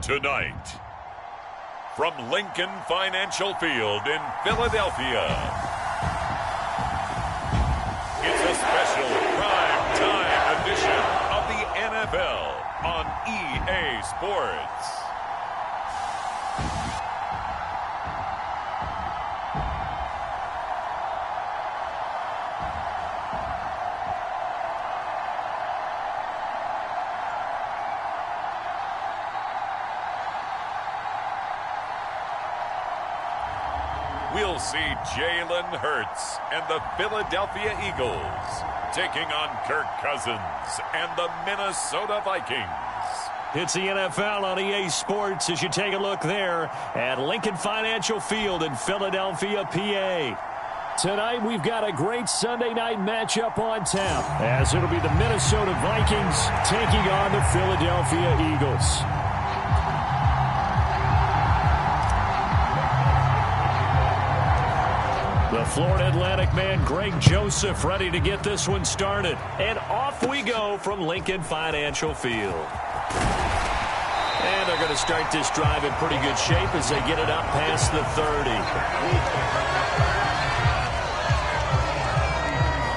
Tonight, from Lincoln Financial Field in Philadelphia, it's a special prime time edition of the NFL on EA Sports. We'll see Jalen Hurts and the Philadelphia Eagles taking on Kirk Cousins and the Minnesota Vikings. It's the NFL on EA Sports as you take a look there at Lincoln Financial Field in Philadelphia, PA. Tonight we've got a great Sunday night matchup on tap as it'll be the Minnesota Vikings taking on the Philadelphia Eagles. The Florida Atlantic man, Greg Joseph, ready to get this one started. And off we go from Lincoln Financial Field. And they're going to start this drive in pretty good shape as they get it up past the 30.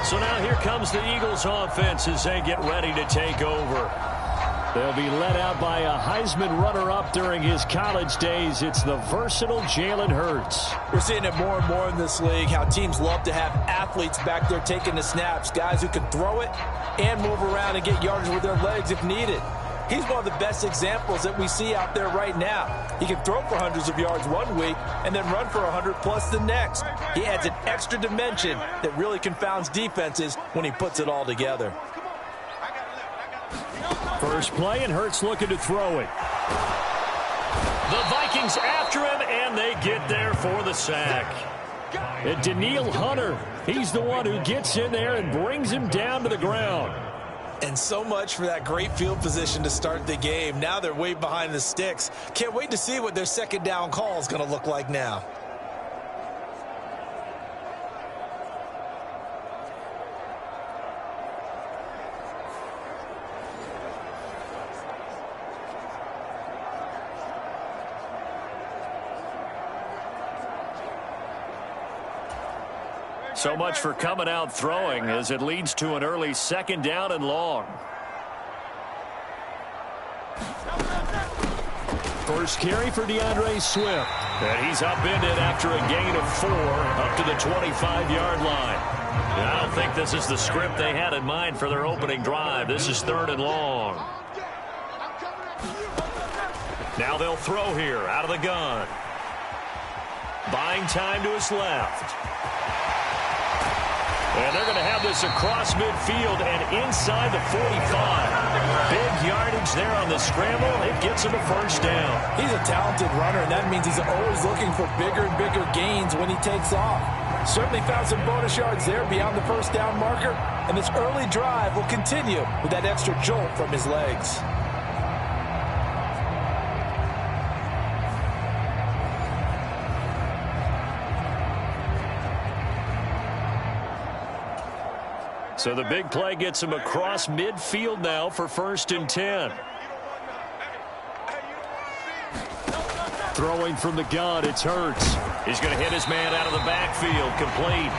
So now here comes the Eagles offense as they get ready to take over. They'll be led out by a Heisman runner-up during his college days. It's the versatile Jalen Hurts. We're seeing it more and more in this league, how teams love to have athletes back there taking the snaps, guys who can throw it and move around and get yardage with their legs if needed. He's one of the best examples that we see out there right now. He can throw for hundreds of yards one week and then run for 100+ the next. He adds an extra dimension that really confounds defenses when he puts it all together. First play, and Hurts looking to throw it. The Vikings after him, and they get there for the sack. And Danielle Hunter, he's the one who gets in there and brings him down to the ground. And so much for that great field position to start the game. Now they're way behind the sticks. Can't wait to see what their second down call is going to look like now. So much for coming out throwing as it leads to an early second down and long. First carry for DeAndre Swift. And he's upended after a gain of 4 up to the 25-yard line. I don't think this is the script they had in mind for their opening drive. This is 3rd and long. Now they'll throw here out of the gun. Buying time to his left. And they're going to have this across midfield and inside the 45. Big yardage there on the scramble. It gets him a first down. He's a talented runner, and that means he's always looking for bigger and bigger gains when he takes off. Certainly found some bonus yards there beyond the first down marker. And this early drive will continue with that extra jolt from his legs. So the big play gets him across midfield now for 1st and 10. Throwing from the gun, it's Hurts. He's going to hit his man out of the backfield, complete.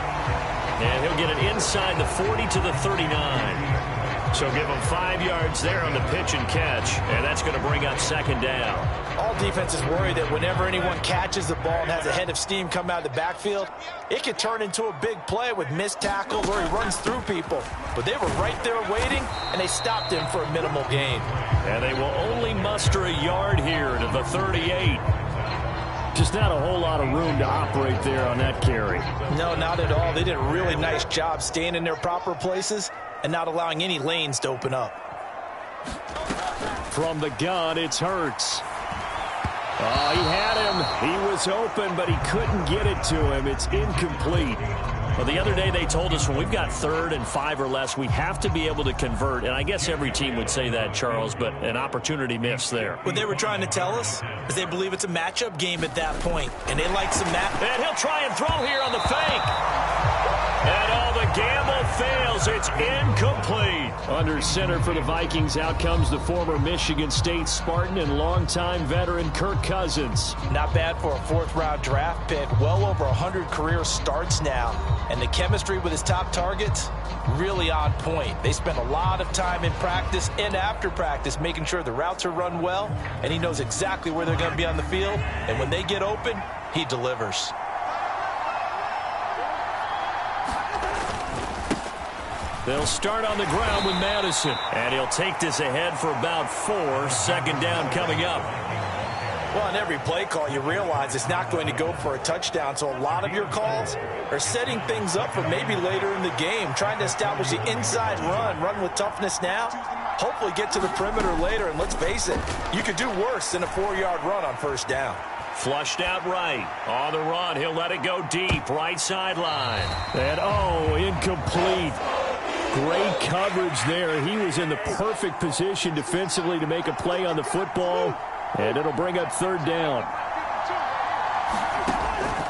And he'll get it inside the 40 to the 39. So give him 5 yards there on the pitch and catch, and that's going to bring up second down. All defenses worry that whenever anyone catches the ball and has a head of steam come out of the backfield, it could turn into a big play with missed tackles or he runs through people. But they were right there waiting, and they stopped him for a minimal gain. And they will only muster a yard here to the 38. Just not a whole lot of room to operate there on that carry. No, not at all. They did a really nice job staying in their proper places and not allowing any lanes to open up. From the gun, it's Hurts. Oh, he had him. He was open, but he couldn't get it to him. It's incomplete. Well, the other day they told us when we've got 3rd and 5 or less, we have to be able to convert. And I guess every team would say that, Charles, but an opportunity missed there. What they were trying to tell us is they believe it's a matchup game at that point, and they like some match. And he'll try and throw here on the fake. And all the gamble fails. It's incomplete. Under center for the Vikings, out comes the former Michigan State Spartan and longtime veteran Kirk Cousins. Not bad for a fourth-round draft pick. Well over 100 career starts now. And the chemistry with his top targets, really on point. They spend a lot of time in practice and after practice making sure the routes are run well, and he knows exactly where they're going to be on the field. And when they get open, he delivers. They'll start on the ground with Madison. And he'll take this ahead for about 4. Second down coming up. Well, on every play call, you realize it's not going to go for a touchdown. So a lot of your calls are setting things up for maybe later in the game, trying to establish the inside run with toughness now, hopefully get to the perimeter later. And let's face it, you could do worse than a 4-yard run on first down. Flushed out right. On the run, he'll let it go deep. Right sideline. And, incomplete. Great coverage there. He was in the perfect position defensively to make a play on the football, and it'll bring up third down.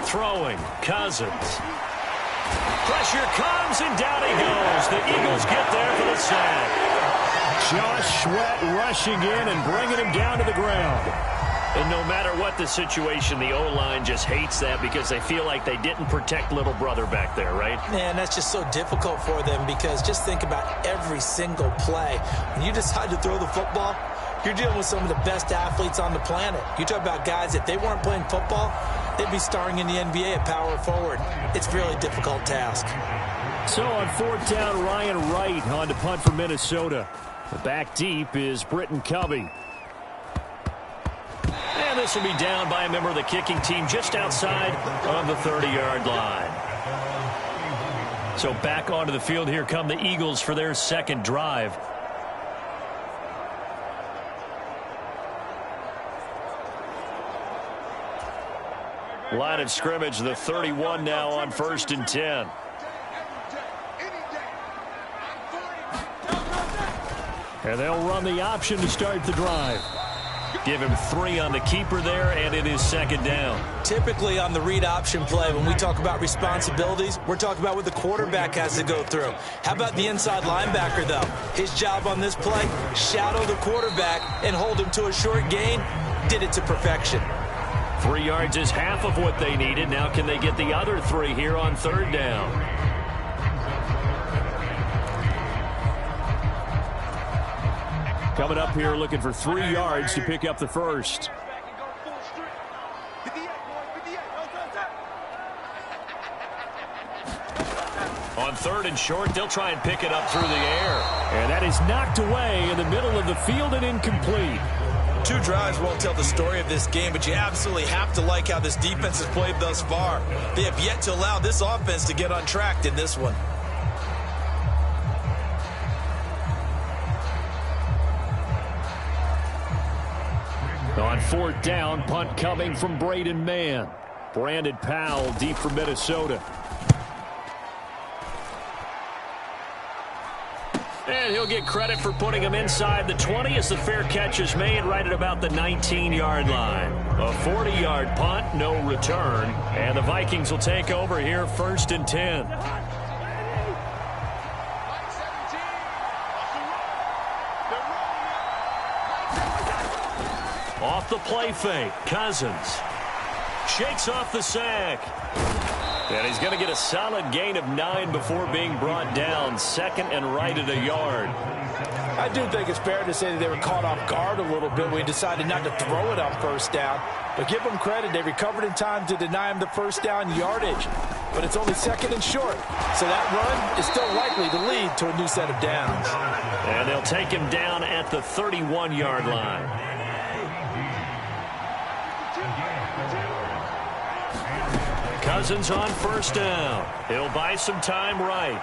Throwing, Cousins. Pressure comes, and down he goes. The Eagles get there for the sack. Josh Sweat rushing in and bringing him down to the ground. And no matter what the situation, the O-line just hates that because they feel like they didn't protect little brother back there, right? Man, that's just so difficult for them because just think about every single play. When you decide to throw the football, you're dealing with some of the best athletes on the planet. You talk about guys, if they weren't playing football, they'd be starring in the NBA at power forward. It's a really difficult task. So on fourth down, Ryan Wright on to punt for Minnesota. The back deep is Britton Covey. And this will be down by a member of the kicking team just outside of the 30-yard line. So back onto the field, here come the Eagles for their second drive. Line of scrimmage, the 31 now on 1st and 10. And they'll run the option to start the drive. Give him 3 on the keeper there, and it is second down. Typically on the read option play, when we talk about responsibilities, we're talking about what the quarterback has to go through. How about the inside linebacker, though? His job on this play, shadow the quarterback and hold him to a short gain. Did it to perfection. 3 yards is half of what they needed. Now can they get the other 3 here on third down? Coming up here looking for 3 yards to pick up the first. On third and short, they'll try and pick it up through the air. And that is knocked away in the middle of the field and incomplete. 2 drives won't tell the story of this game, but you absolutely have to like how this defense has played thus far. They have yet to allow this offense to get untracked in this one. On fourth down, punt coming from Braden Mann. Brandon Powell deep for Minnesota. And he'll get credit for putting him inside the 20 as the fair catch is made right at about the 19-yard line. A 40-yard punt, no return. And the Vikings will take over here 1st and 10. Off the play fake, Cousins shakes off the sack. And he's going to get a solid gain of 9 before being brought down. Second and right at a yard. I do think it's fair to say that they were caught off guard a little bit when he decided not to throw it on first down. But give them credit, they recovered in time to deny him the first down yardage. But it's only second and short. So that run is still likely to lead to a new set of downs. And they'll take him down at the 31-yard line. Cousins on first down. He'll buy some time right.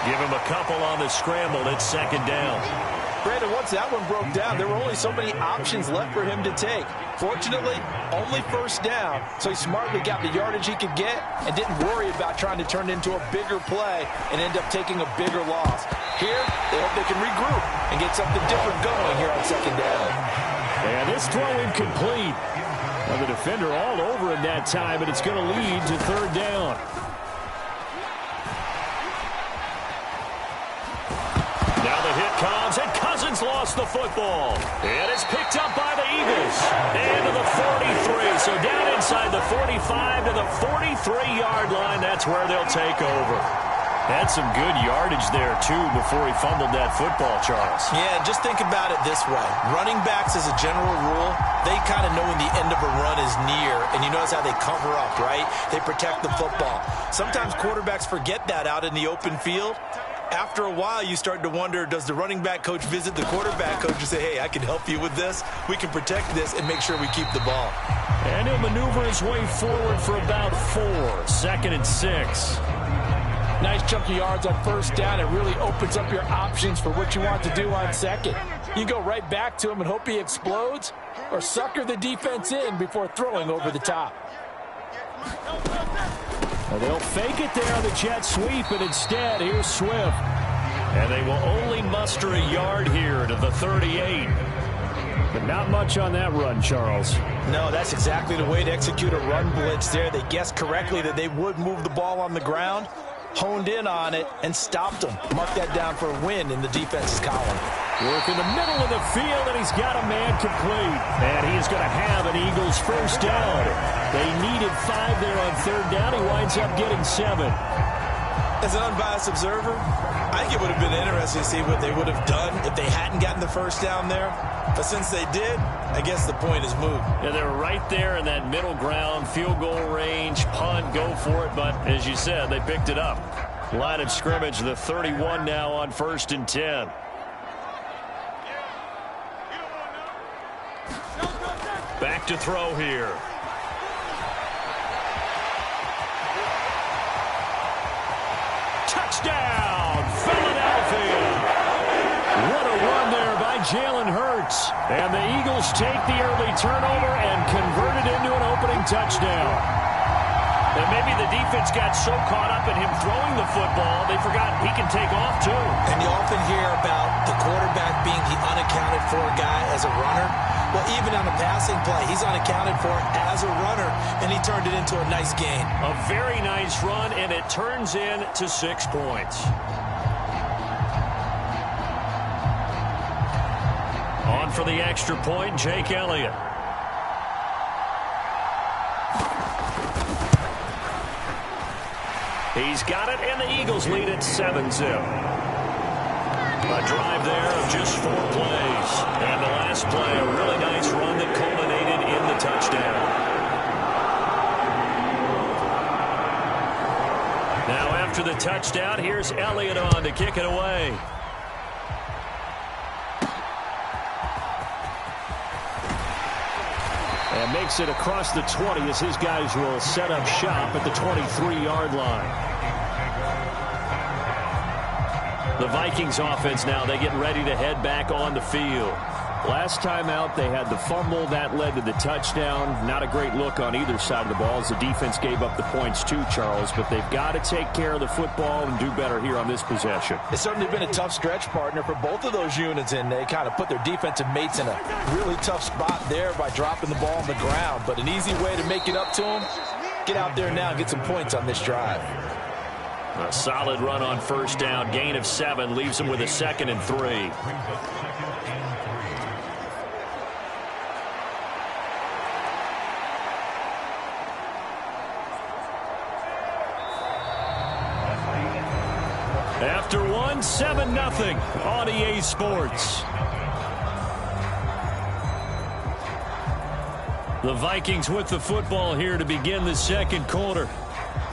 Give him a couple on the scramble. It's second down. Brandon, once that one broke down, there were only so many options left for him to take. Fortunately, only first down, so he smartly got the yardage he could get and didn't worry about trying to turn it into a bigger play and end up taking a bigger loss. Here, they hope they can regroup and get something different going here on second down. And this throw incomplete. Well, the defender all over him that time, and it's going to lead to third down. Now the hit comes, and Cousins lost the football. And it's picked up by the Eagles. And to the 43. So down inside the 45 to the 43-yard line. That's where they'll take over. Had some good yardage there, too, before he fumbled that football, Charles. Yeah, just think about it this way. Running backs, as a general rule, they kind of know when the end of a run is near, and you notice how they cover up, right? They protect the football. Sometimes quarterbacks forget that out in the open field. After a while, you start to wonder, does the running back coach visit the quarterback coach and say, hey, I can help you with this. We can protect this and make sure we keep the ball. And he'll maneuver his way forward for about 4. 2nd and 6. Nice chunky yards on first down. It really opens up your options for what you want to do on second. You go right back to him and hope he explodes, or sucker the defense in before throwing over the top. Well, they'll fake it there on the jet sweep, and instead, here's Swift. And they will only muster a yard here to the 38. But not much on that run, Charles. No, that's exactly the way to execute a run blitz there. They guessed correctly that they would move the ball on the ground, honed in on it, and stopped them. Mark that down for a win in the defense's column. Work in the middle of the field, and he's got a man complete. And he is going to have an Eagles first down. They needed 5 there on third down. He winds up getting 7. As an unbiased observer, I think it would have been interesting to see what they would have done if they hadn't gotten the first down there. But since they did, I guess the point is moot. Yeah, they're right there in that middle ground, field goal range, punt, go for it. But as you said, they picked it up. Line of scrimmage, the 31 now on 1st and 10. Back to throw here. Touchdown, Philadelphia. What a run there by Jalen Hurts. And the Eagles take the early turnover and convert it into an opening touchdown. And maybe the defense got so caught up in him throwing the football, they forgot he can take off, too. And you often hear about the quarterback being the unaccounted for guy as a runner. Well, even on a passing play, he's unaccounted for as a runner, and he turned it into a nice gain. A very nice run, and it turns into 6 points. On for the extra point, Jake Elliott. He's got it, and the Eagles lead at 7-0. A drive there of just 4 plays. And the last play, a really nice run that culminated in the touchdown. Now after the touchdown, here's Elliott on to kick it away. And makes it across the 20 as his guys will set up shop at the 23-yard line. The Vikings offense now, they get ready to head back on the field. Last time out, they had the fumble. That led to the touchdown. Not a great look on either side of the ball as the defense gave up the points too, Charles. But they've got to take care of the football and do better here on this possession. It's certainly been a tough stretch, partner, for both of those units, and they kind of put their defensive mates in a really tough spot there by dropping the ball on the ground. But an easy way to make it up to them, get out there now and get some points on this drive. A solid run on first down. Gain of 7 leaves them with a 2nd and 3. After 1, 7-0 on EA Sports. The Vikings with the football here to begin the second quarter,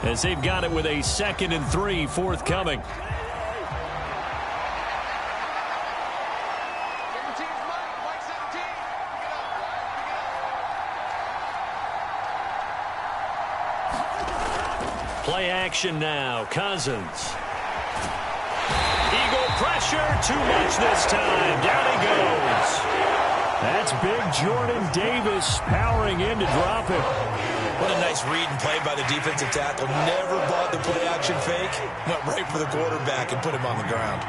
as they've got it with a 2nd and 3 forthcoming. Play action now. Cousins. Eagle pressure. Too much this time. Down he goes. That's big Jordan Davis powering in to drop it. What a nice read and play by the defensive tackle. Never bought the play action fake. Went right for the quarterback and put him on the ground.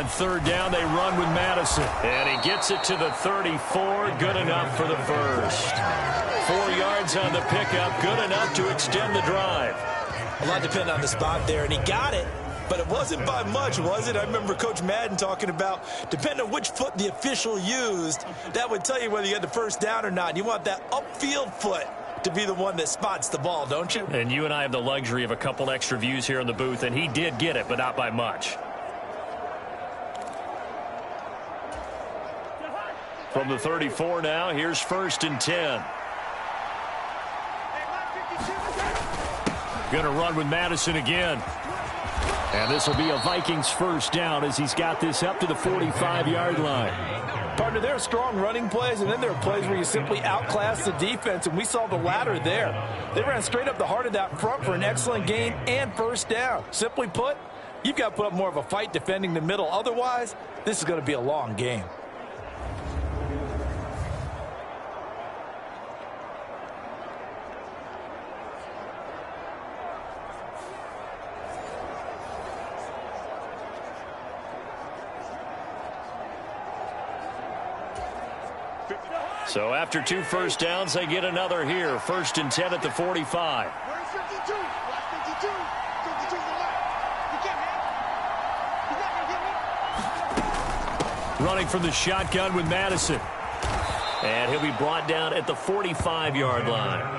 on third down. They run with Madison. And he gets it to the 34. Good enough for the first. 4 yards on the pickup. Good enough to extend the drive. A lot depended on the spot there, and he got it. But it wasn't by much, was it? I remember Coach Madden talking about, depending on which foot the official used, that would tell you whether you had the first down or not. You want that upfield foot to be the one that spots the ball, don't you? And you and I have the luxury of a couple extra views here in the booth, and he did get it, but not by much. From the 34 now, here's 1st and 10. Going to run with Madison again. And this will be a Vikings first down as he's got this up to the 45-yard line. Partner, there are strong running plays, and then there are plays where you simply outclass the defense, and we saw the latter there. They ran straight up the heart of that front for an excellent gain and first down. Simply put, you've got to put up more of a fight defending the middle. Otherwise, this is going to be a long game. So after 2 first downs, they get another here. 1st and 10 at the 45. Running from the shotgun with Madison. And he'll be brought down at the 45-yard line.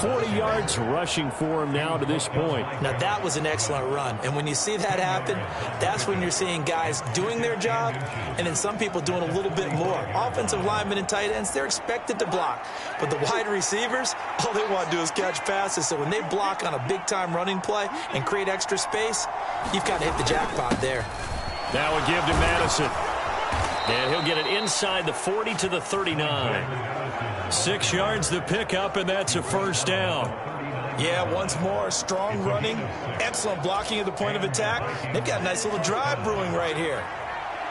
40 yards rushing for him now to this point. Now, that was an excellent run. And when you see that happen, that's when you're seeing guys doing their job and then some people doing a little bit more. Offensive linemen and tight ends, they're expected to block. But the wide receivers, all they want to do is catch passes. So when they block on a big-time running play and create extra space, you've got to hit the jackpot there. Now a give to Madison. And he'll get it inside the 40 to the 39. 6 yards the pickup, and that's a first down. Yeah, once more, strong running, excellent blocking at the point of attack. They've got a nice little drive brewing right here.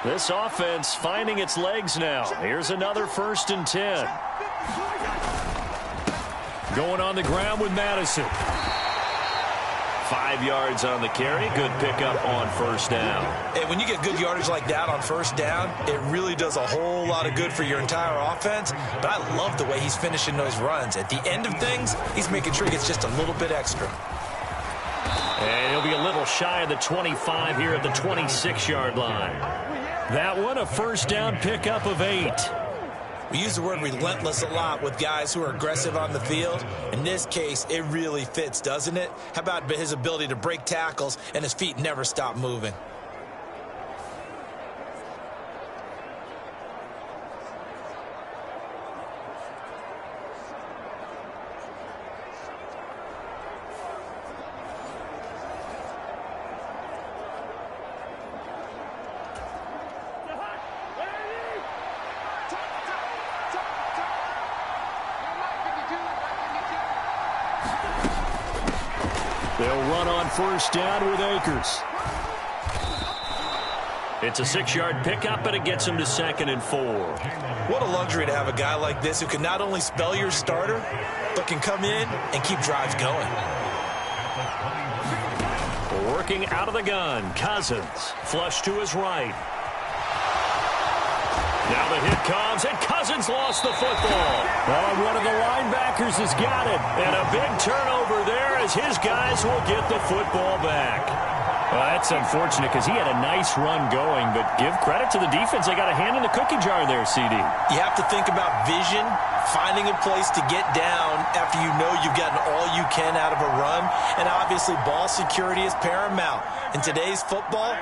This offense finding its legs now. Here's another 1st and 10. Going on the ground with Madison. 5 yards on the carry. Good pickup on first down. And when you get good yardage like that on first down, it really does a whole lot of good for your entire offense. But I love the way he's finishing those runs. At the end of things, he's making sure he gets just a little bit extra. And he'll be a little shy of the 25 here at the 26-yard line. That one, a first down pickup of 8. We use the word relentless a lot with guys who are aggressive on the field. In this case, it really fits, doesn't it? How about his ability to break tackles and his feet never stop moving? They'll run on first down with Akers. It's a 6-yard pickup, but it gets him to 2nd and 4. What a luxury to have a guy like this who can not only spell your starter, but can come in and keep drives going. Working out of the gun, Cousins. Flush to his right. Now the hit comes, and Cousins lost the football. Oh, one of the linebackers has got it. And a big turnover there as his guys will get the football back. Well, that's unfortunate because he had a nice run going, but give credit to the defense. They got a hand in the cookie jar there, CD. You have to think about vision, finding a place to get down after you know you've gotten all you can out of a run, and obviously ball security is paramount. In today's football,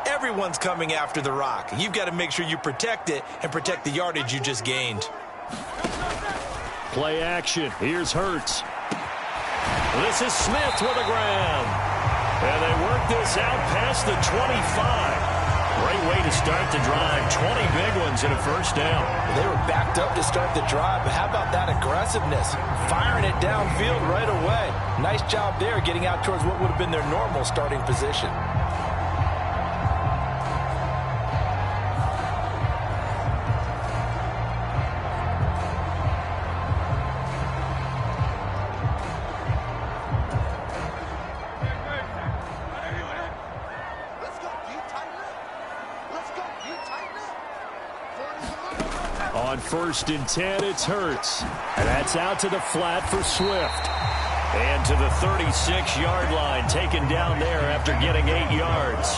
everyone's coming after the rock. You've got to make sure you protect it and protect the yardage you just gained. Play action. Here's Hurts. This is Smith with a grab. And they work this out past the 25. Great way to start the drive. 20 big ones and a first down. They were backed up to start the drive, but how about that aggressiveness? Firing it downfield right away. Nice job there getting out towards what would have been their normal starting position. Let's go. On 1st and 10, it's Hurts. And that's out to the flat for Swift. And to the 36-yard line, taken down there after getting 8 yards.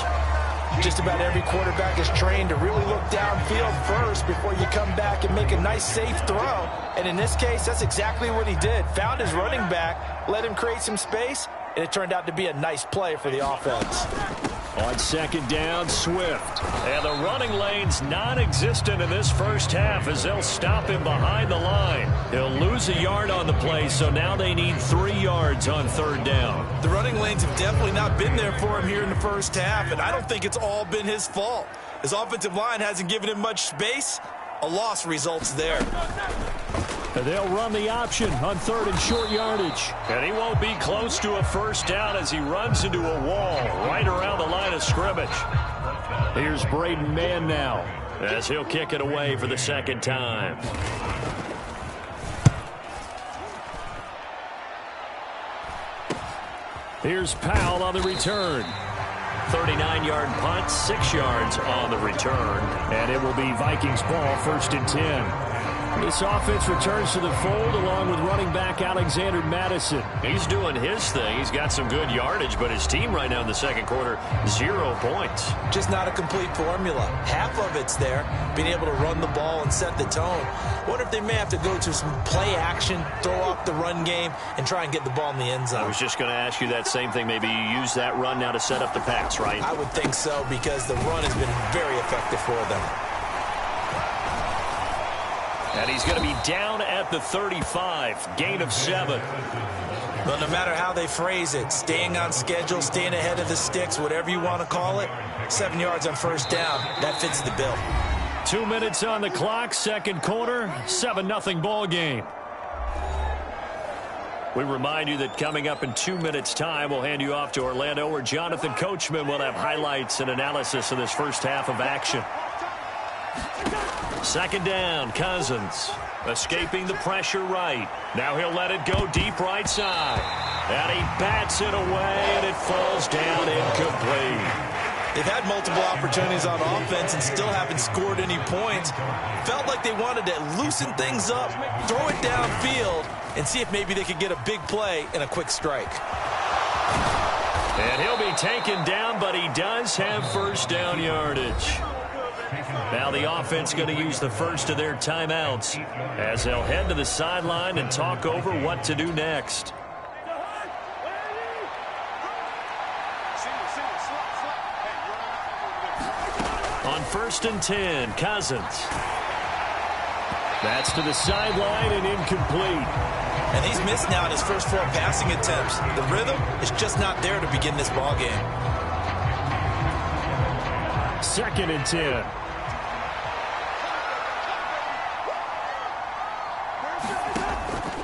Just about every quarterback is trained to really look downfield first before you come back and make a nice, safe throw. And in this case, that's exactly what he did. Found his running back, let him create some space, and it turned out to be a nice play for the offense. On 2nd down, Swift. And the running lane's non-existent in this first half as they'll stop him behind the line. He'll lose a yard on the play, so now they need 3 yards on 3rd down. The running lanes have definitely not been there for him here in the first half, and I don't think it's all been his fault. His offensive line hasn't given him much space. A loss results there. They'll run the option on 3rd and short yardage. And he won't be close to a first down as he runs into a wall right around the line of scrimmage. Here's Braden Mann now as he'll kick it away for the 2nd time. Here's Powell on the return. 39-yard punt, 6 yards on the return. And it will be Vikings ball, 1st and 10. This offense returns to the fold along with running back Alexander Madison. He's doing his thing. He's got some good yardage, but his team right now in the 2nd quarter, 0 points. Just not a complete formula. Half of it's there, being able to run the ball and set the tone. Wonder if they may have to go to some play action, throw off the run game, and try and get the ball in the end zone. I was just going to ask you that same thing. Maybe you use that run now to set up the pass, right? I would think so because the run has been very effective for them. And he's going to be down at the 35, gain of 7. But no matter how they phrase it, staying on schedule, staying ahead of the sticks, whatever you want to call it, 7 yards on 1st down, that fits the bill. 2 minutes on the clock, 2nd quarter, 7-0 ball game. We remind you that coming up in 2 minutes' time, we'll hand you off to Orlando, where Jonathan Coachman will have highlights and analysis of this first half of action. 2nd down, Cousins. Escaping the pressure right. Now he'll let it go deep right side. And he bats it away, and it falls down incomplete. They've had multiple opportunities on offense and still haven't scored any points. Felt like they wanted to loosen things up, throw it downfield, and see if maybe they could get a big play and a quick strike. And he'll be taken down, but he does have 1st down yardage. Now the offense going to use the first of their timeouts as they'll head to the sideline and talk over what to do next. On 1st and 10, Cousins. That's to the sideline and incomplete. And he's missed now in his first 4 passing attempts. The rhythm is just not there to begin this ball game. 2nd and 10.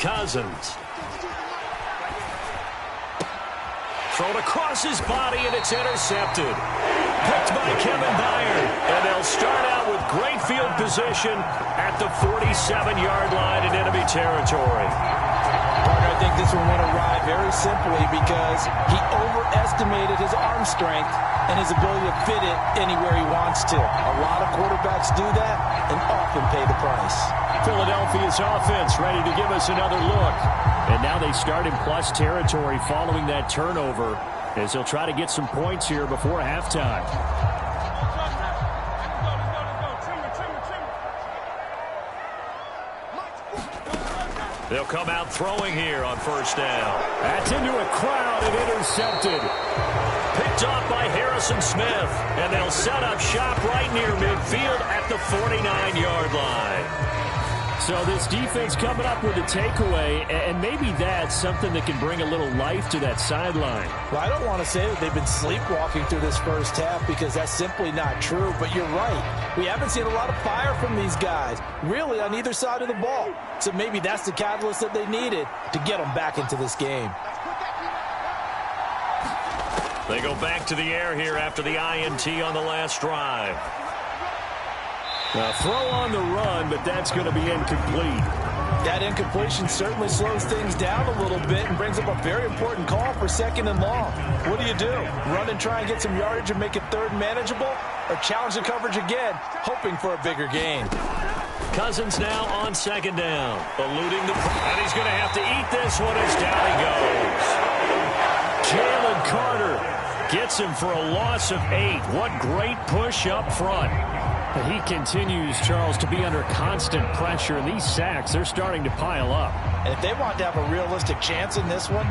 Cousins. Thrown across his body, and it's intercepted. Picked by Kevin Byard. And they'll start out with great field position at the 47-yard line in enemy territory. Partner, I think this one went awry very simply because he overestimated his arm strength and his ability to fit it anywhere he wants to. A lot of quarterbacks do that and often pay the price. Philadelphia's offense ready to give us another look. And now they start in plus territory following that turnover as they'll try to get some points here before halftime. They'll come out throwing here on 1st down. That's into a crowd and intercepted. Picked off by Harrison Smith. And they'll set up shop right near midfield at the 49-yard line. So this defense coming up with a takeaway, and maybe that's something that can bring a little life to that sideline. Well, I don't want to say that they've been sleepwalking through this first half because that's simply not true, but you're right. We haven't seen a lot of fire from these guys, really, on either side of the ball. So maybe that's the catalyst that they needed to get them back into this game. They go back to the air here after the INT on the last drive. A throw on the run, but that's going to be incomplete. That incompletion certainly slows things down a little bit and brings up a very important call for 2nd and long. What do? Run and try and get some yardage and make it 3rd manageable? Or challenge the coverage again, hoping for a bigger gain? Cousins now on second down. Eluding the... And he's going to have to eat this one as down he goes. Jalen Carter gets him for a loss of 8. What great push up front. But he continues, Charles, to be under constant pressure. And these sacks, they're starting to pile up. And if they want to have a realistic chance in this one,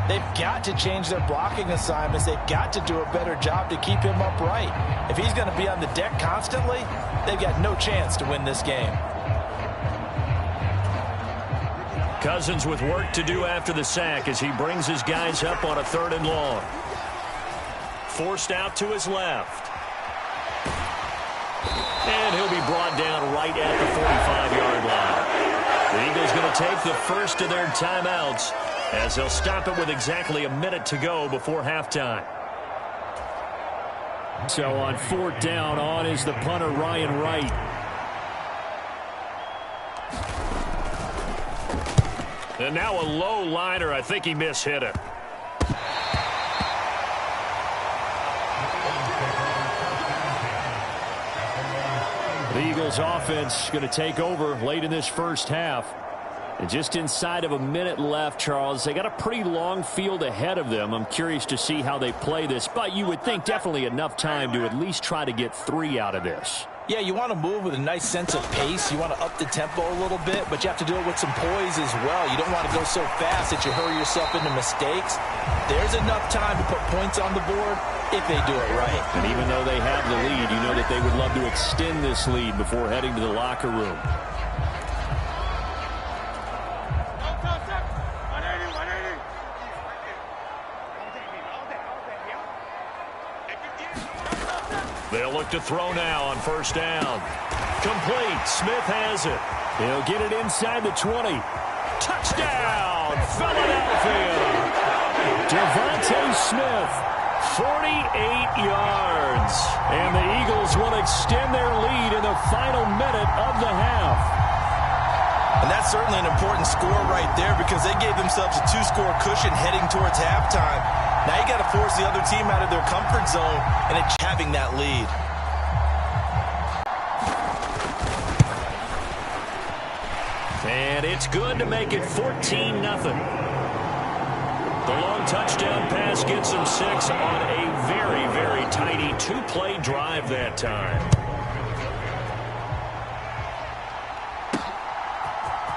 they've got to change their blocking assignments. They've got to do a better job to keep him upright. If he's going to be on the deck constantly, they've got no chance to win this game. Cousins with work to do after the sack as he brings his guys up on a 3rd and long. Forced out to his left. And he'll be brought down right at the 45-yard line. The Eagles going to take the first of their timeouts as they'll stop it with exactly a minute to go before halftime. So on 4th down, on is the punter, Ryan Wright. And now a low liner. I think he mishit it. The Eagles offense going to take over late in this first half. And just inside of a minute left, Charles, they got a pretty long field ahead of them. I'm curious to see how they play this, but you would think definitely enough time to at least try to get 3 out of this. Yeah, you want to move with a nice sense of pace. You want to up the tempo a little bit, but you have to do it with some poise as well. You don't want to go so fast that you hurry yourself into mistakes. There's enough time to put points on the board if they do it right. And even though they have the lead, you know that they would love to extend this lead before heading to the locker room. They'll look to throw now on 1st down. Complete. Smith has it. He'll get it inside the 20. Touchdown, Philadelphia. Devontae Smith, 48 yards. And the Eagles will extend their lead in the final minute of the half. And that's certainly an important score right there because they gave themselves a 2-score cushion heading towards halftime. Now you got to force the other team out of their comfort zone and it's having that lead. And it's good to make it 14-0. The long touchdown pass gets them 6 on a very, very tiny 2-play drive that time.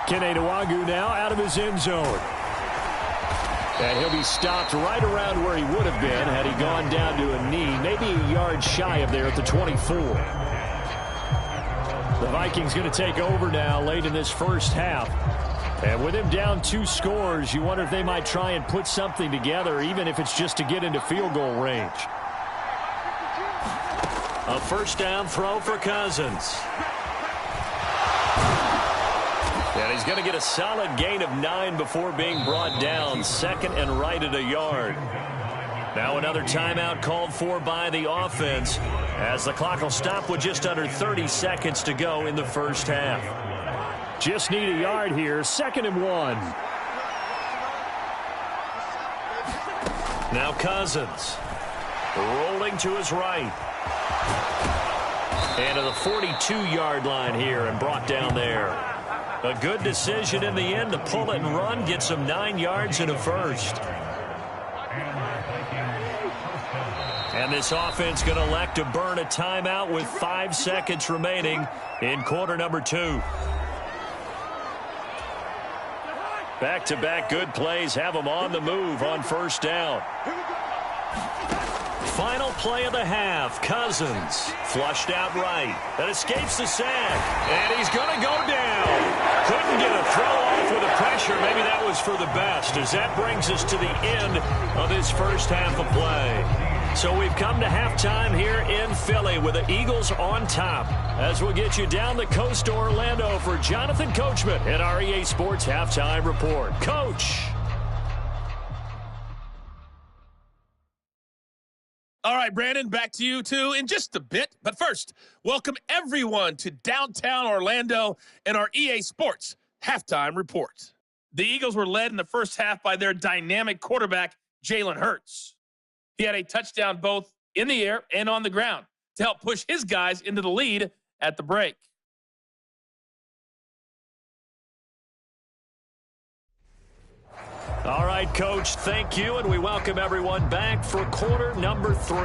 Kene Nwagu now out of his end zone. And he'll be stopped right around where he would have been had he gone down to a knee, maybe a yard shy of there at the 24. The Vikings going to take over now late in this first half. And with him down 2 scores, you wonder if they might try and put something together, even if it's just to get into field goal range. A 1st down throw for Cousins. And he's going to get a solid gain of 9 before being brought down. 2nd and right at a yard. Now another timeout called for by the offense as the clock will stop with just under 30 seconds to go in the first half. Just need a yard here. 2nd and 1. Now Cousins rolling to his right. And to the 42-yard line here and brought down there. A good decision in the end to pull it and run, get some 9 yards in a first. And this offense going to elect to burn a timeout with 5 seconds remaining in quarter number 2. Back-to-back good plays have them on the move on 1st down. Final play of the half. Cousins flushed out right. That escapes the sack. And he's going to go down. Couldn't get a throw off with the pressure. Maybe that was for the best as that brings us to the end of this first half of play. So we've come to halftime here in Philly with the Eagles on top. As we'll get you down the coast to Orlando for Jonathan Coachman at our EA Sports Halftime Report. Coach. All right, Brandon, back to you, too, in just a bit. But first, welcome everyone to downtown Orlando and our EA Sports Halftime Report. The Eagles were led in the first half by their dynamic quarterback, Jalen Hurts. He had a touchdown both in the air and on the ground to help push his guys into the lead at the break. All right, Coach, thank you, and we welcome everyone back for quarter number 3.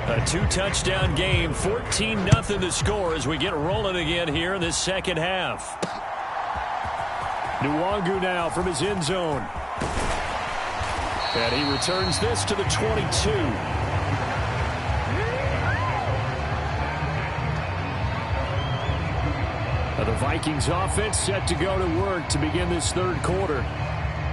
A 2-touchdown game, 14-0 the score as we get rolling again here in this second half. Nwangu now from his end zone. And he returns this to the 22. The Vikings offense set to go to work to begin this third quarter.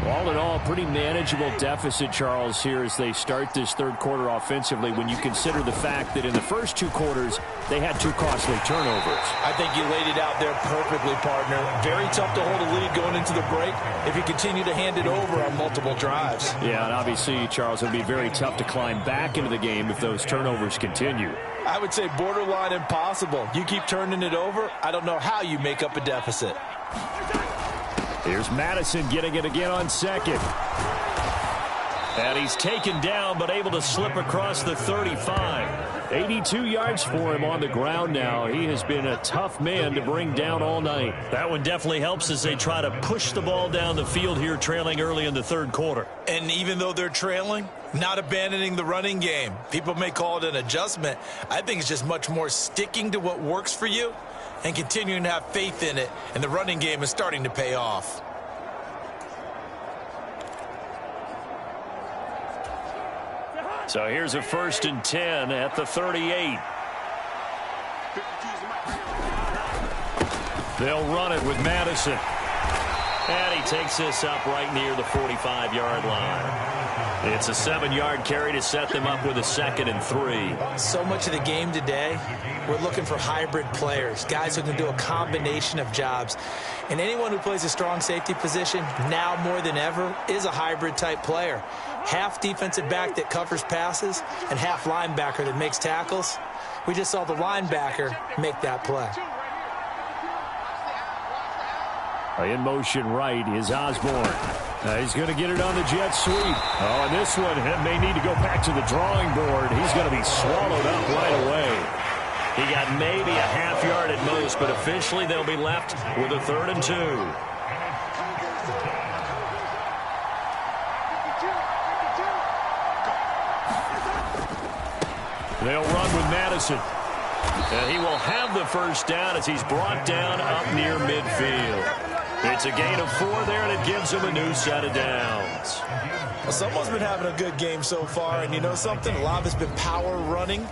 All in all, pretty manageable deficit, Charles, here as they start this third quarter offensively when you consider the fact that in the first 2 quarters, they had 2 costly turnovers. I think you laid it out there perfectly, partner. Very tough to hold a lead going into the break if you continue to hand it over on multiple drives. Yeah, and obviously, Charles, it would be very tough to climb back into the game if those turnovers continue. I would say borderline impossible. You keep turning it over, I don't know how you make up a deficit. Here's Madison getting it again on second. And he's taken down but able to slip across the 35. 82 yards for him on the ground now. He has been a tough man to bring down all night. That one definitely helps as they try to push the ball down the field here, trailing early in the third quarter. And even though they're trailing, not abandoning the running game. People may call it an adjustment. I think it's just much more sticking to what works for you and continuing to have faith in it, and the running game is starting to pay off. So here's a 1st and 10 at the 38. They'll run it with Madison. And he takes this up right near the 45-yard line. It's a 7-yard carry to set them up with a 2nd and 3. So much of the game today, we're looking for hybrid players, guys who can do a combination of jobs. And anyone who plays a strong safety position, now more than ever, is a hybrid type player. Half defensive back that covers passes and half linebacker that makes tackles. We just saw the linebacker make that play. In motion right is Osborne. He's going to get it on the jet sweep. Oh, and this one may need to go back to the drawing board. He's going to be swallowed up right away. He got maybe a half yard at most, but officially they'll be left with a 3rd and 2. They'll run with Madison. And he will have the first down as he's brought down up near midfield. It's a gain of 4 there, and it gives him a new set of downs. Well, someone's been having a good game so far, and you know something? A lot of it's been power running.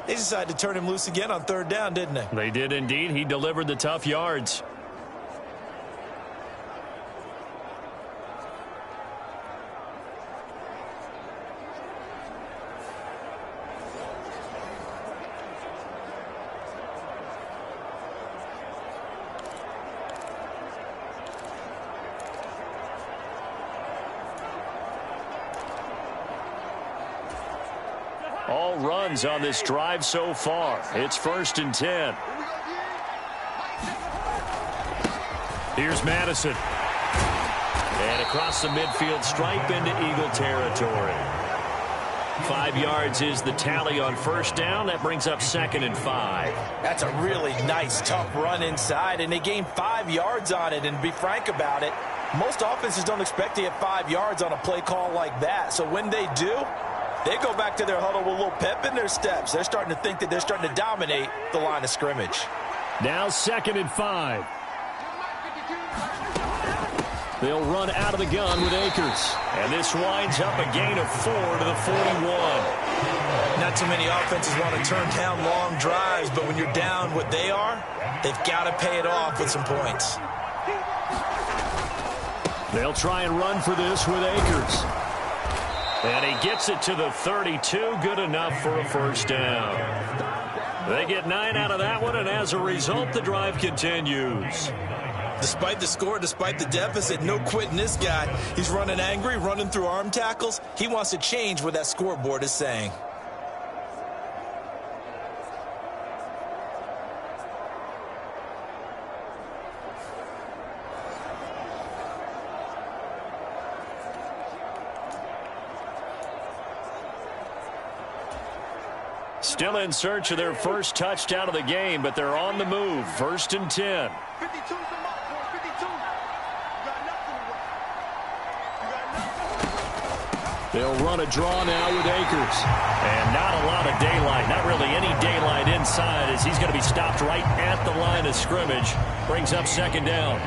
They decided to turn him loose again on 3rd down, didn't they? They did indeed. He delivered the tough yards. All runs on this drive so far. It's 1st and 10. Here's Madison. And across the midfield stripe into Eagle territory. 5 yards is the tally on 1st down. That brings up 2nd and 5. That's a really nice, tough run inside, and they gained 5 yards on it. And to be frank about it, most offenses don't expect to get 5 yards on a play call like that. So when they do, they go back to their huddle with a little pep in their steps. They're starting to think that they're starting to dominate the line of scrimmage. Now 2nd and 5. They'll run out of the gun with Akers. And this winds up a gain of 4 to the 41. Not too many offenses want to turn down long drives, but when you're down what they are, they've got to pay it off with some points. They'll try and run for this with Akers. And he gets it to the 32, good enough for a 1st down. They get 9 out of that one, and as a result, the drive continues. Despite the score, despite the deficit, no quitting this guy. He's running angry, running through arm tackles. He wants to change what that scoreboard is saying. Still in search of their first touchdown of the game, but they're on the move. 1st and 10. 52's the mark, boy. 52. You got nothing. They'll run a draw now with Akers. And not a lot of daylight. Not really any daylight inside as he's going to be stopped right at the line of scrimmage. Brings up 2nd down.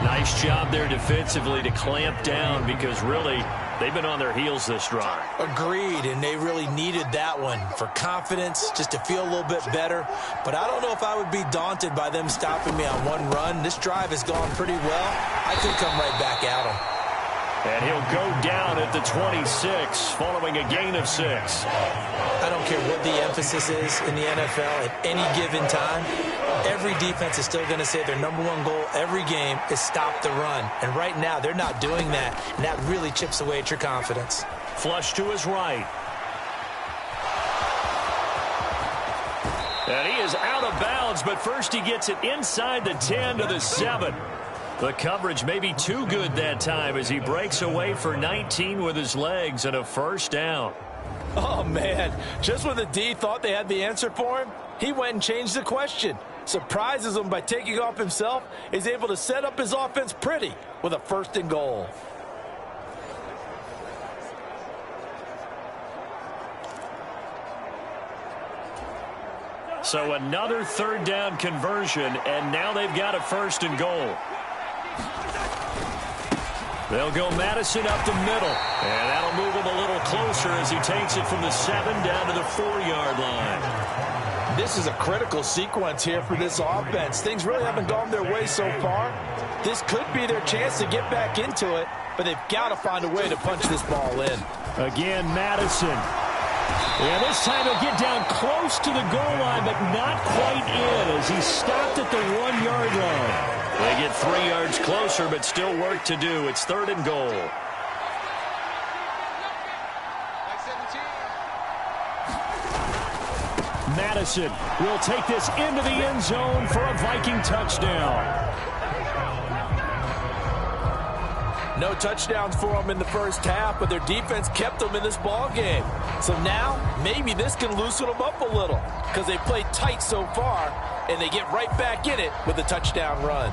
Nice job there defensively to clamp down because really they've been on their heels this drive. Agreed, and they really needed that one for confidence, just to feel a little bit better. But I don't know if I would be daunted by them stopping me on one run. This drive has gone pretty well. I could come right back at them. And he'll go down at the 26 following a gain of 6. I don't care what the emphasis is in the NFL at any given time. Every defense is still going to say their #1 goal every game is stop the run. And right now, they're not doing that. And that really chips away at your confidence. Flush to his right. And he is out of bounds, but first he gets it inside the 10 to the 7. The coverage may be too good that time as he breaks away for 19 with his legs and a 1st down. Oh, man. Just when the D thought they had the answer for him, he went and changed the question. Surprises him by taking off himself. Is able to set up his offense pretty with a 1st and goal. So another 3rd down conversion, and now they've got a 1st and goal. They'll go Madison up the middle, and that'll move him a little closer as he takes it from the 7 down to the 4-yard line. This is a critical sequence here for this offense. Things really haven't gone their way so far. This could be their chance to get back into it, but they've got to find a way to punch this ball in. Again, Madison. And this time he'll get down close to the goal line, but not quite in as he stopped at the 1-yard line. They get 3 yards closer, but still work to do. It's 3rd and goal. Madison will take this into the end zone for a Viking touchdown. No touchdowns for them in the first half, but their defense kept them in this ball game. So now, maybe this can loosen them up a little because they played tight so far, and they get right back in it with a touchdown run.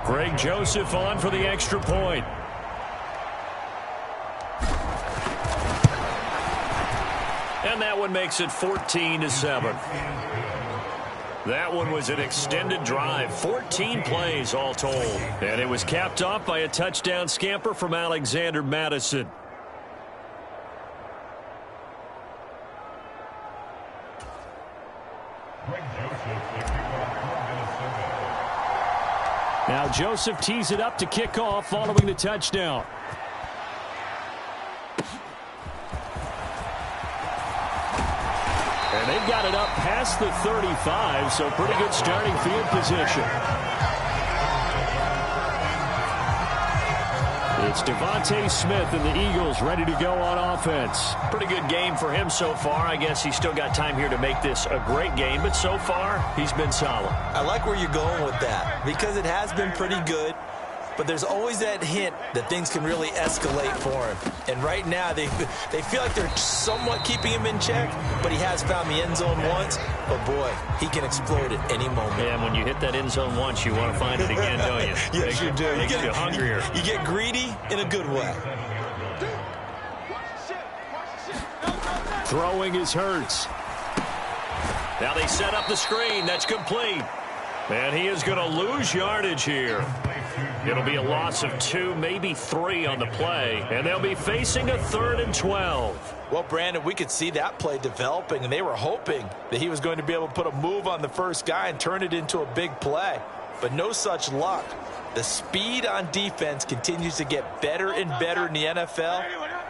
Greg Joseph on for the extra point. And that one makes it 14-7. That one was an extended drive, 14 plays all told. And it was capped off by a touchdown scamper from Alexander Madison. Now Joseph tees it up to kick off following the touchdown. And they've got it up past the 35, so pretty good starting field position. It's Devontae Smith and the Eagles ready to go on offense. Pretty good game for him so far. I guess he's still got time here to make this a great game, but so far he's been solid. I like where you're going with that because it has been pretty good, but there's always that hint that things can really escalate for him. And right now they feel like they're somewhat keeping him in check, but he has found the end zone once. But boy, he can explode at any moment. Yeah, and when you hit that end zone once, you want to find it again, don't you? Yes, you do. Makes you hungrier. You get greedy in a good way. Throwing is Hurts. Now they set up the screen. That's complete. And he is going to lose yardage here. It'll be a loss of 2, maybe 3 on the play. And they'll be facing a 3rd and 12. Well, Brandon, we could see that play developing, and they were hoping that he was going to be able to put a move on the first guy and turn it into a big play. But no such luck. The speed on defense continues to get better and better in the NFL.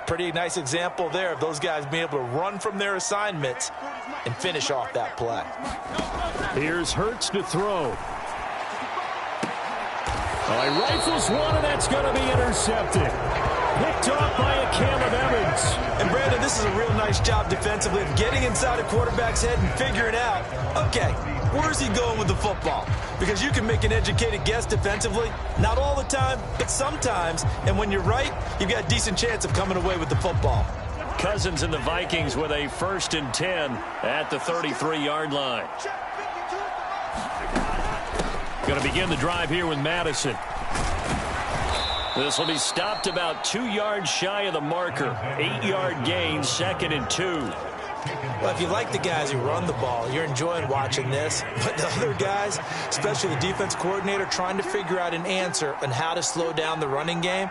Pretty nice example there of those guys being able to run from their assignments and finish off that play. Here's Hurts to throw. He rifles one, and that's going to be intercepted. Picked off by a Caleb Evans. And, Brandon, this is a real nice job defensively of getting inside a quarterback's head and figuring out, okay, Where's he going with the football? Because you can make an educated guess defensively. Not all the time, but sometimes. And when you're right, you've got a decent chance of coming away with the football. Cousins and the Vikings with a 1st and 10 at the 33-yard line. Going to begin the drive here with Madison. This will be stopped about 2 yards shy of the marker. 8-yard gain, 2nd and 2. Well, if you like the guys who run the ball, you're enjoying watching this. But the other guys, especially the defense coordinator, trying to figure out an answer on how to slow down the running game,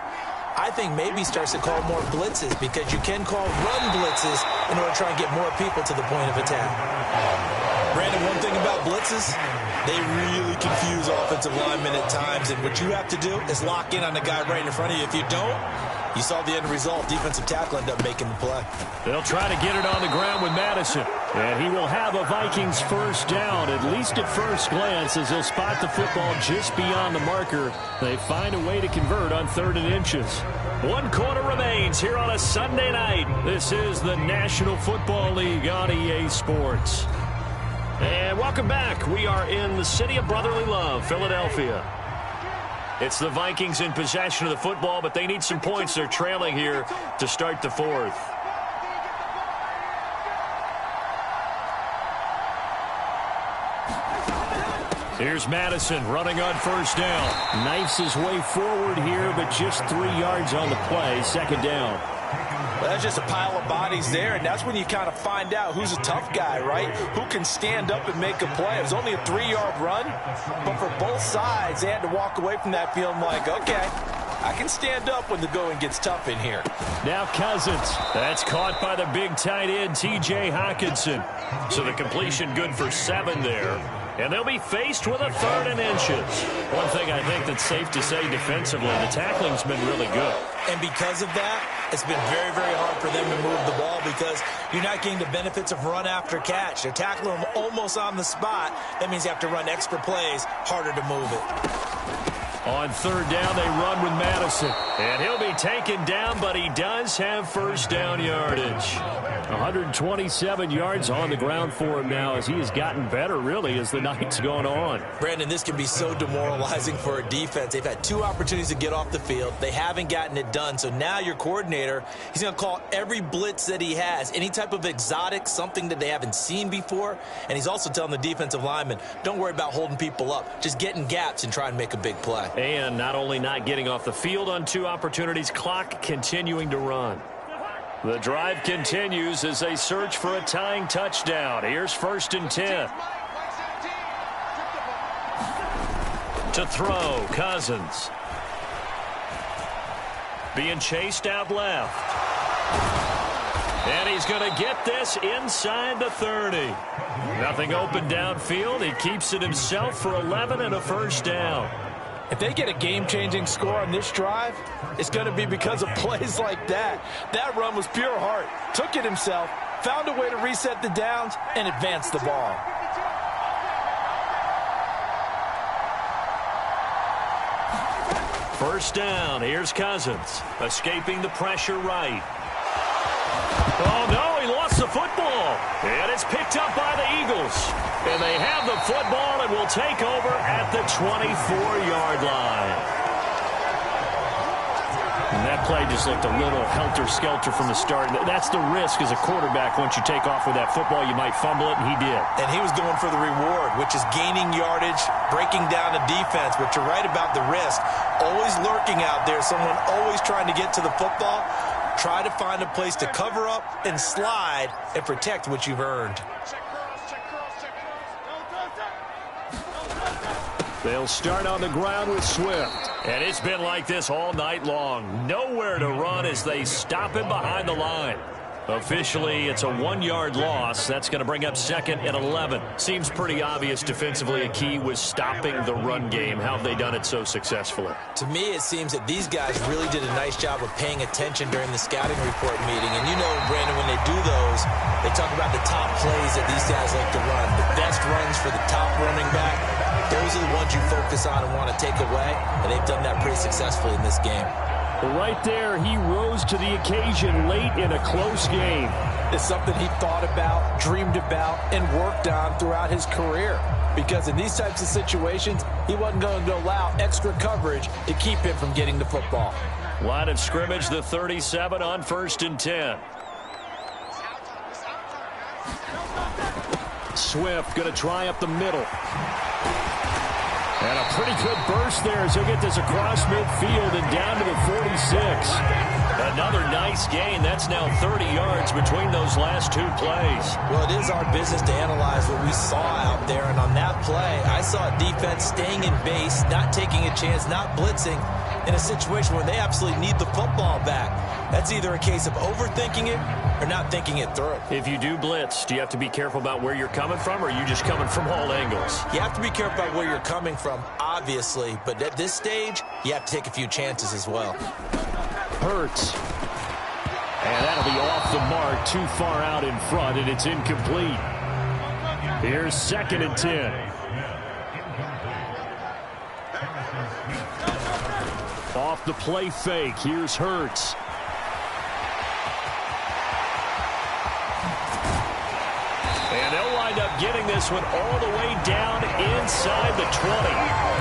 I think maybe starts to call more blitzes, because you can call run blitzes in order to try and get more people to the point of attack. Brandon, one thing about blitzes, they really confuse offensive linemen at times, and what you have to do is lock in on the guy right in front of you. If you don't, you saw the end result. Defensive tackle ended up making the play. They'll try to get it on the ground with Madison. And he will have a Vikings 1st down, at least at first glance, as he'll spot the football just beyond the marker. They find a way to convert on 3rd and inches. 1 quarter remains here on a Sunday night. This is the National Football League on EA Sports. And welcome back. We are in the city of brotherly love, Philadelphia. It's the Vikings in possession of the football, but they need some points. They're trailing here to start the 4th. Here's Madison running on 1st down. Knifes his way forward here, but just 3 yards on the play. 2nd down. Well, that's just a pile of bodies there, and that's when you kind of find out who's a tough guy, right? Who can stand up and make a play. It was only a 3-yard run, but for both sides, they had to walk away from that feeling like, okay, I can stand up when the going gets tough in here. Now Cousins. That's caught by the big tight end, T.J. Hockenson. So the completion good for 7 there. And they'll be faced with a 3rd and inches. One thing I think that's safe to say defensively, the tackling's been really good. And because of that, it's been very, very hard for them to move the ball, because you're not getting the benefits of run after catch. They're tackling them almost on the spot. That means you have to run extra plays, harder to move it. On 3rd down, they run with Madison. And he'll be taken down, but he does have 1st down yardage. 127 yards on the ground for him now, as he has gotten better, really, as the night's gone on. Brandon, this can be so demoralizing for a defense. They've had 2 opportunities to get off the field. They haven't gotten it done. So now your coordinator, he's going to call every blitz that he has, any type of exotic, something that they haven't seen before. And he's also telling the defensive linemen, don't worry about holding people up. Just get in gaps and try and make a big play. And not only not getting off the field on 2 opportunities, clock continuing to run. The drive continues as they search for a tying touchdown. Here's 1st and 10. To throw, Cousins. Being chased out left. And he's going to get this inside the 30. Nothing open downfield. He keeps it himself for 11 and a 1st down. If they get a game-changing score on this drive, it's going to be because of plays like that. That run was pure heart. Took it himself, found a way to reset the downs, and advance the ball. First down. Here's Cousins. Escaping the pressure right. Oh, no, he lost the football. And it's picked up by the Eagles. And they have the football and will take over at the 24-yard line. And that play just looked a little helter-skelter from the start. That's the risk as a quarterback. Once you take off with that football, you might fumble it, and he did. And he was going for the reward, which is gaining yardage, breaking down a defense. But you're right about the risk. Always lurking out there, someone always trying to get to the football. Try to find a place to cover up and slide and protect what you've earned. They'll start on the ground with Swift. And it's been like this all night long. Nowhere to run as they stop him behind the line. Officially, it's a 1-yard loss. That's going to bring up 2nd and 11. Seems pretty obvious defensively a key was stopping the run game. How have they done it so successfully? To me, it seems that these guys really did a nice job of paying attention during the scouting report meeting. And you know, Brandon, when they do those, they talk about the top plays that these guys like to run. The best runs for the top running back. Those are the ones you focus on and want to take away. And they've done that pretty successfully in this game. Right there, he rose to the occasion late in a close game. is something he thought about, dreamed about, and worked on throughout his career. Because in these types of situations, he wasn't going to allow extra coverage to keep him from getting the football. Line of scrimmage, the 37 on 1st and 10. Swift going to try up the middle. And a pretty good burst there as he'll get this across midfield and down to the 46. Another nice gain. That's now 30 yards between those last two plays. Well, it is our business to analyze what we saw out there. And on that play, I saw a defense staying in base, not taking a chance, not blitzing in a situation where they absolutely need the football back. That's either a case of overthinking it or not thinking it through. If you do blitz, do you have to be careful about where you're coming from, or are you just coming from all angles? You have to be careful about where you're coming from, obviously. But at this stage, you have to take a few chances as well. Hurts. And that'll be off the mark, too far out in front, and it's incomplete. Here's 2nd and 10. Off the play fake, here's Hurts. And they'll wind up getting this one all the way down inside the 20.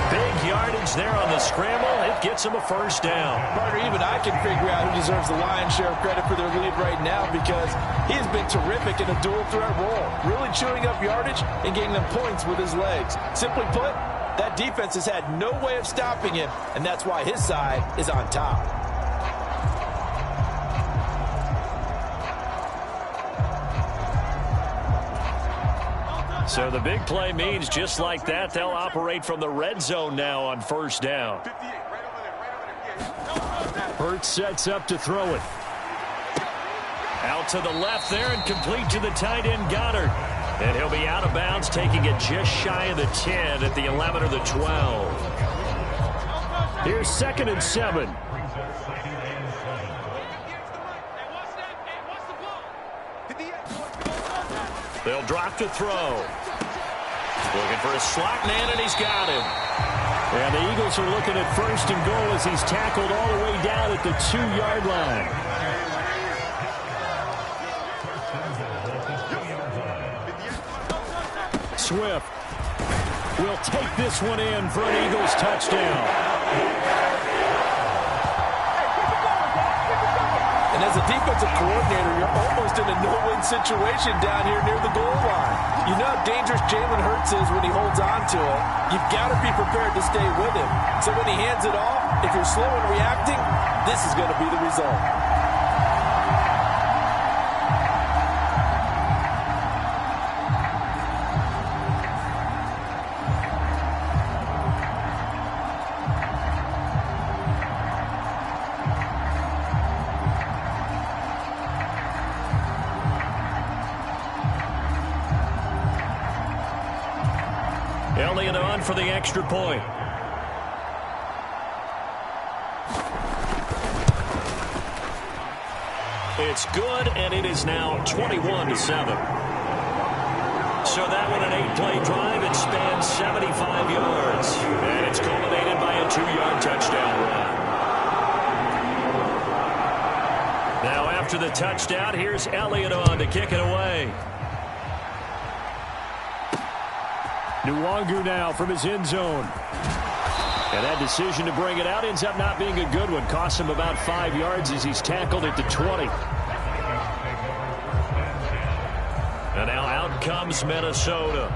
Big yardage there on the scramble. It gets them a first down. Partner, even I can figure out who deserves the lion's share of credit for their lead right now, because he has been terrific in a dual threat role, really chewing up yardage and getting them points with his legs. Simply put, that defense has had no way of stopping him, and that's why his side is on top. So the big play means just like that, they'll operate from the red zone now on 1st down. Hurts sets up to throw it. Out to the left there and complete to the tight end Goddard. And he'll be out of bounds, taking it just shy of the 10 at the 11 or the 12. Here's 2nd and 7. They'll drop to throw. Looking for a slot man, and he's got him. And the Eagles are looking at 1st and goal as he's tackled all the way down at the 2-yard line. Swift will take this one in for an Eagles touchdown. And as a defensive coordinator, you're almost in a no-win situation down here near the goal line. You know how dangerous Jalen Hurts is when he holds on to it. You've got to be prepared to stay with him. So when he hands it off, if you're slow in reacting, this is going to be the result. Elliott on for the extra point. It's good, and it is now 21-7. So that one, an 8-play drive. It spans 75 yards. And it's culminated by a 2-yard touchdown run. Now after the touchdown, here's Elliott on to kick it away. Nwangu now from his end zone. And that decision to bring it out ends up not being a good one. Costs him about 5 yards as he's tackled at the 20. And now out comes Minnesota.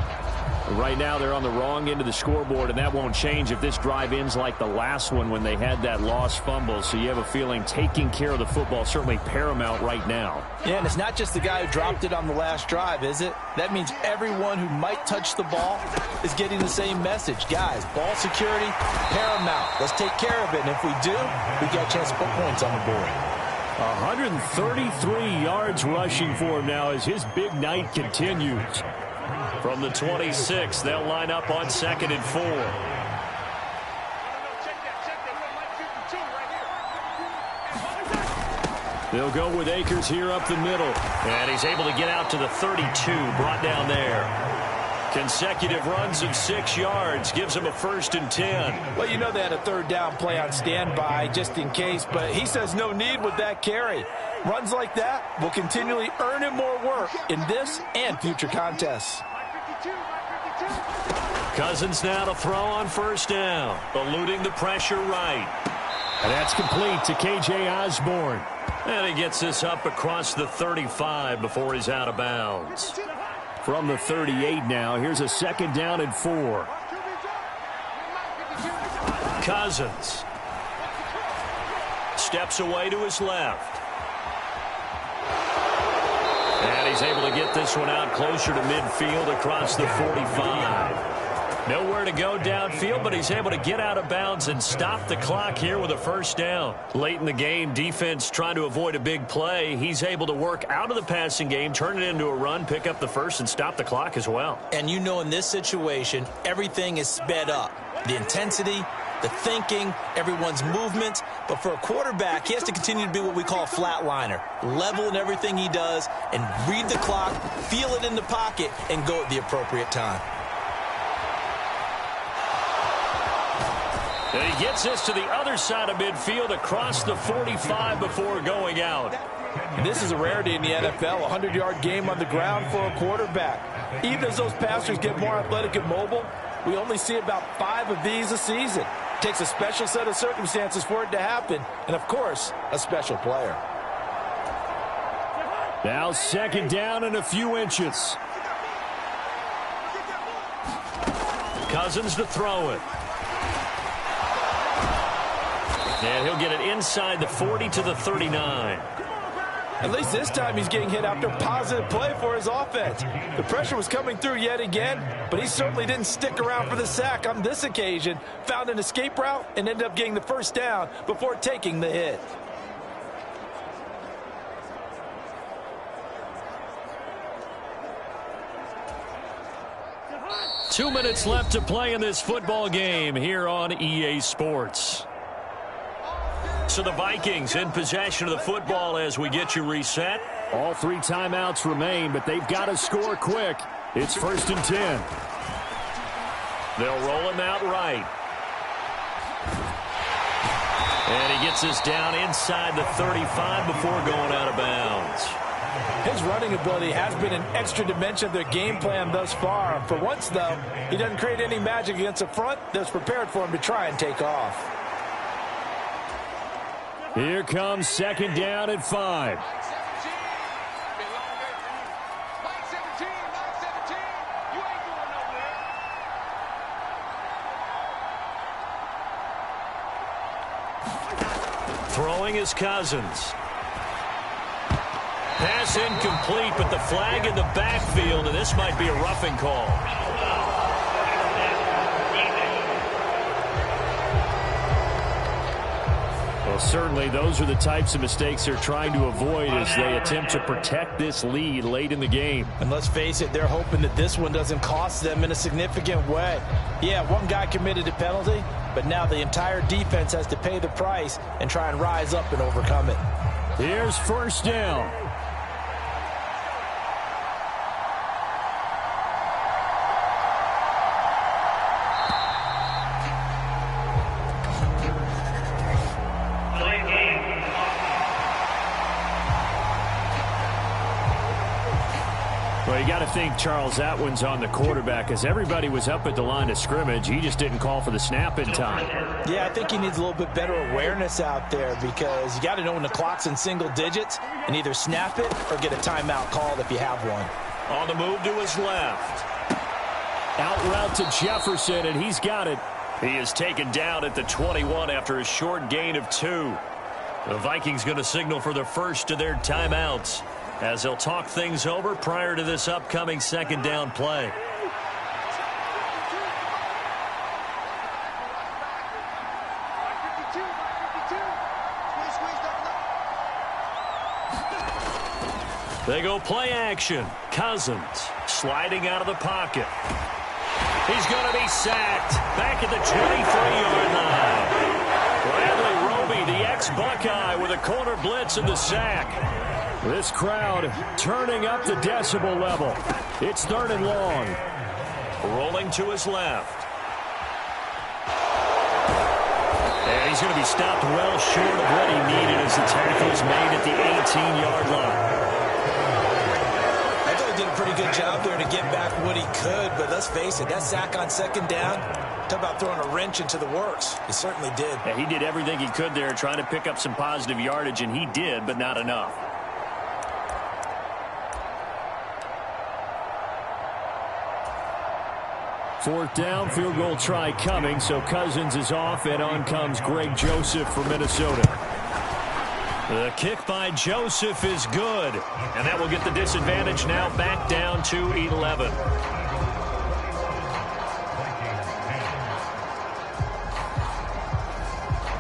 Right now they're on the wrong end of the scoreboard, and that won't change if this drive ends like the last one when they had that lost fumble. So you have a feeling taking care of the football certainly paramount right now. Yeah, and it's not just the guy who dropped it on the last drive, is it? That means everyone who might touch the ball is getting the same message. Guys, ball security, paramount. Let's take care of it, and if we do, we got a chance to put points on the board. 133 yards rushing for him now as his big night continues. From the 26, they'll line up on 2nd and 4. They'll go with Akers here up the middle. And he's able to get out to the 32, brought down there. Consecutive runs of 6 yards gives him a 1st and 10. Well, you know they had a 3rd down play on standby just in case, but he says no need with that carry. Runs like that will continually earn him more work in this and future contests. Cousins now to throw on 1st down, eluding the pressure right. And that's complete to K.J. Osborne. And he gets this up across the 35 before he's out of bounds. From the 38 now, here's a 2nd down and 4. Cousins steps away to his left. And he's able to get this one out closer to midfield across the 45. Nowhere to go downfield, but he's able to get out of bounds and stop the clock here with a 1st down. Late in the game, defense trying to avoid a big play. He's able to work out of the passing game, turn it into a run, pick up the 1st, and stop the clock as well. And you know in this situation, everything is sped up. The intensity, the thinking, everyone's movement. But for a quarterback, he has to continue to be what we call a flatliner. Level in everything he does and read the clock, feel it in the pocket, and go at the appropriate time. And he gets this to the other side of midfield across the 45 before going out. And this is a rarity in the NFL, a 100-yard game on the ground for a quarterback. Even as those passers get more athletic and mobile, we only see about 5 of these a season. It takes a special set of circumstances for it to happen, and of course, a special player. Now 2nd down and a few inches. Cousins to throw it. And he'll get it inside the 40 to the 39. At least this time he's getting hit after a positive play for his offense. The pressure was coming through yet again, but he certainly didn't stick around for the sack on this occasion. Found an escape route and ended up getting the 1st down before taking the hit. Two minutes left to play in this football game here on EA Sports. So the Vikings in possession of the football as we get you reset. All 3 timeouts remain, but they've got to score quick. It's 1st and 10. They'll roll him out right. And he gets this down inside the 35 before going out of bounds. His running ability has been an extra dimension of their game plan thus far. For once, though, he doesn't create any magic against a front that's prepared for him to try and take off. Here comes 2nd down and 5. Throwing is Cousins. Pass incomplete, but the flag in the backfield, and this might be a roughing call. Well, certainly those are the types of mistakes they're trying to avoid as they attempt to protect this lead late in the game. And let's face it, they're hoping that this one doesn't cost them in a significant way. Yeah, one guy committed a penalty, but now the entire defense has to pay the price and try and rise up and overcome it. Here's 1st down. Well, you got to think, Charles, that one's on the quarterback as everybody was up at the line of scrimmage. He just didn't call for the snap in time. Yeah, I think he needs a little bit better awareness out there because you got to know when the clock's in single digits and either snap it or get a timeout called if you have one. On the move to his left. Out route to Jefferson, and he's got it. He is taken down at the 21 after a short gain of 2. The Vikings going to signal for the first of their timeouts as they'll talk things over prior to this upcoming 2nd down play. They go play action. Cousins sliding out of the pocket. He's going to be sacked back at the 23-yard line. Bradley Roby, the ex-Buckeye, with a corner blitz and the sack. This crowd turning up the decibel level. It's 3rd and long. Rolling to his left. And he's going to be stopped well short of what he needed as the tackle is made at the 18-yard line. I thought he did a pretty good job there to get back what he could, but let's face it, that sack on second down, talk about throwing a wrench into the works. He certainly did. Yeah, he did everything he could there trying to pick up some positive yardage, and he did, but not enough. Fourth down, field goal try coming, so Cousins is off, and on comes Greg Joseph for Minnesota. The kick by Joseph is good, and that will get the disadvantage now back down to 11.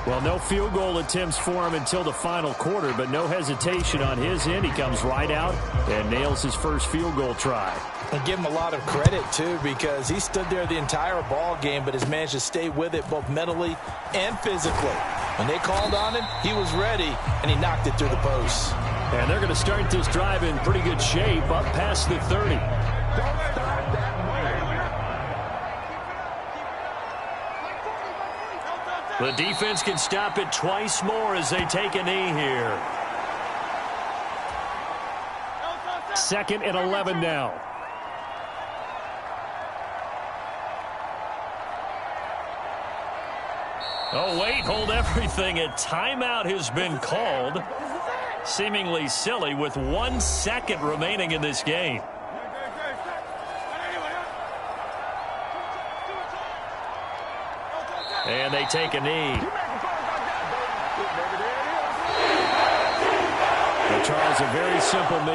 Well, no field goal attempts for him until the final quarter, but no hesitation on his end. He comes right out and nails his first field goal try. And give him a lot of credit, too, because he stood there the entire ball game, but has managed to stay with it both mentally and physically. When they called on him, he was ready, and he knocked it through the posts. And they're going to start this drive in pretty good shape up past the 30. The defense can stop it twice more as they take a knee here. 2nd and 11 now. Oh, wait, hold everything. A timeout has been called. Seemingly silly with 1 second remaining in this game. And they take a knee. Well, Charles, a very simple mission.